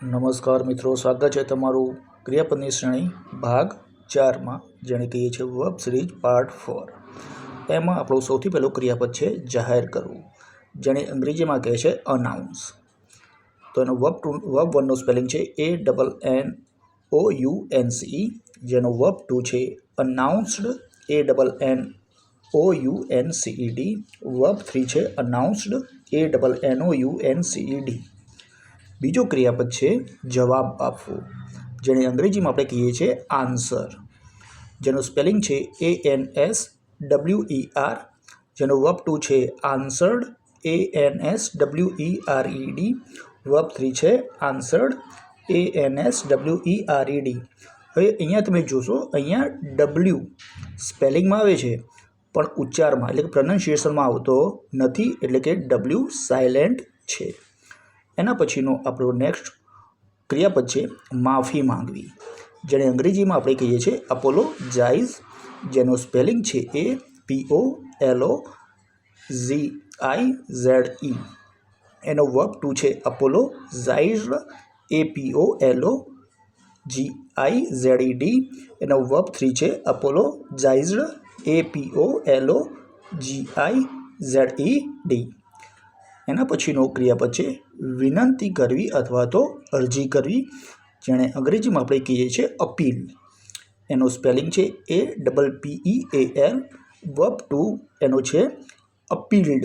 નમસ્કાર મિત્રો, સ્વાગત છે તમારું ક્રિયાપદની શ્રેણી ભાગ 4માં, જેને કહીએ છીએ વર્બ સિરીઝ પાર્ટ 4। એમાં આપણું સૌથી પહેલું ક્રિયાપદ છે જાહેર કરવું, જેને અંગ્રેજીમાં કહે છે અનાઉન્સ। તો એનો વર્બ 1નો સ્પેલિંગ છે ANNOUNCE, જેનો વર્બ 2 છે અનાઉન્સ્ડ, ANNOUNCED। વર્બ 3 છે અનાઉન્સ્ડ, ANNOUNCED। બીજો ક્રિયાપદ છે જવાબ આપવો, જેને અંગ્રેજીમાં આપણે કહીએ છીએ આન્સર, જેનું સ્પેલિંગ છે ANSWER, જેનો વર્બ 2 છે આન્સર્ડ, ANSWERED। વર્બ 3 છે આન્સર્ડ, ANSWERED। હવે અહીંયા તમે જોશો, અહીંયા W સ્પેલિંગમાં આવે છે પણ ઉચ્ચારમાં એટલે કે પ્રોનાઉન્સિએશનમાં આવતો નથી, એટલે કે W સાયલેન્ટ છે। એના પછીનો આપણો નેક્સ્ટ ક્રિયાપદ છે માફી માંગવી, જેને અંગ્રેજીમાં આપણે કહીએ છીએ અપોલોજાઇઝ, જેનો સ્પેલિંગ છે APOLOGIZE। એનો વર્બ 2 છે અપોલોજાઇઝ્ડ, APOLOGIZED। એનો વર્બ 3 છે અપોલોજાઇઝ્ડ, APOLOGIZED। એના પછીનો ક્રિયાપદ છે વિનંતી કરવી અથવા તો અરજી કરવી, જેને અંગ્રેજીમાં આપણે કહીએ છીએ અપીલ। એનો સ્પેલિંગ છે APPEAL। વર્બ 2 એનો છે અપીલ્ડ,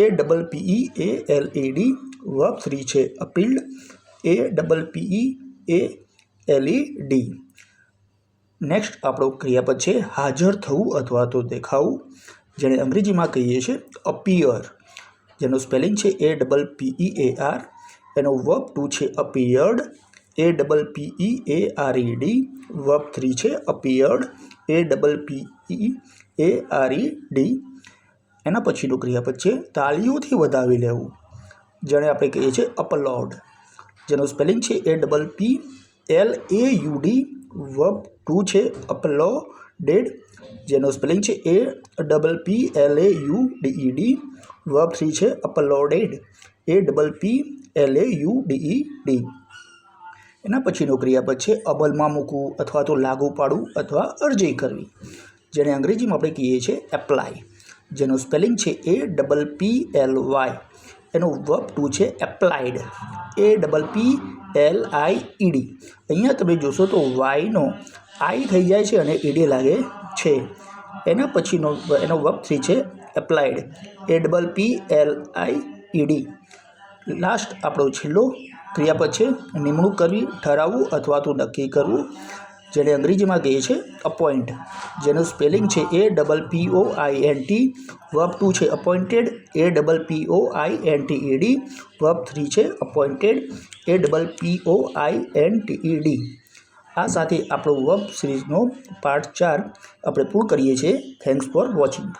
APPEALED। વર્બ 3 છે અપીલ્ડ, APPEALED। નેક્સ્ટ આપણો ક્રિયાપદ છે હાજર થવું અથવા તો દેખાવું, જેને અંગ્રેજીમાં કહીએ છીએ અપિયર, જેનો સ્પેલિંગ છે APPEAR। એનો વર્બ 2 છે અપિયર્ડ, APPEARED। વર્બ 3 છે અપિયર્ડ, APPEARED। એના પછીનું ક્રિયાપદ છે તાળીઓથી વધાવી લેવું, જેને આપણે કહીએ છીએ અપલોડ, જેનું સ્પેલિંગ છે APPLAUD। વર્બ 2 છે અપલોડેડ, જેનો સ્પેલિંગ છે APPLAUDED। વર્બ 3 છે અપલોડેડ, APPLAUDED। એના પછીનો ક્રિયાપદ છે અમલમાં મૂકવું અથવા તો લાગુ પાડવું અથવા અરજી કરવી, જેને અંગ્રેજીમાં આપણે કહીએ છીએ એપ્લાય, જેનો સ્પેલિંગ છે APPLY। એનો વર્બ 2 છે એપ્લાઇડ, APPLIED। અહીંયા તમે જોશો તો વાયનો આઈ થઈ જાય છે અને ED લાગે છે। એના પછીનો એનો વર્બ 3 છે એપ્લાઇડ, APPLIED। લાસ્ટ આપણો છેલ્લો ક્રિયાપદ છે નિમણૂક કરવી, ઠરાવવું અથવા તો નક્કી કરવું, જેને અંગ્રેજીમાં કહીએ છીએ અપોઇન્ટ, જેનું સ્પેલિંગ છે APPOINT। વર્બ 2 છે અપોઇન્ટેડ, APPOINTED। વર્બ 3 છે અપોઇન્ટેડ, APPOINTED। આ સાથે આપણો વર્બ સિરીઝનો પાર્ટ 4 આપણે પૂર્ણ કરીએ છીએ। Thanks for watching.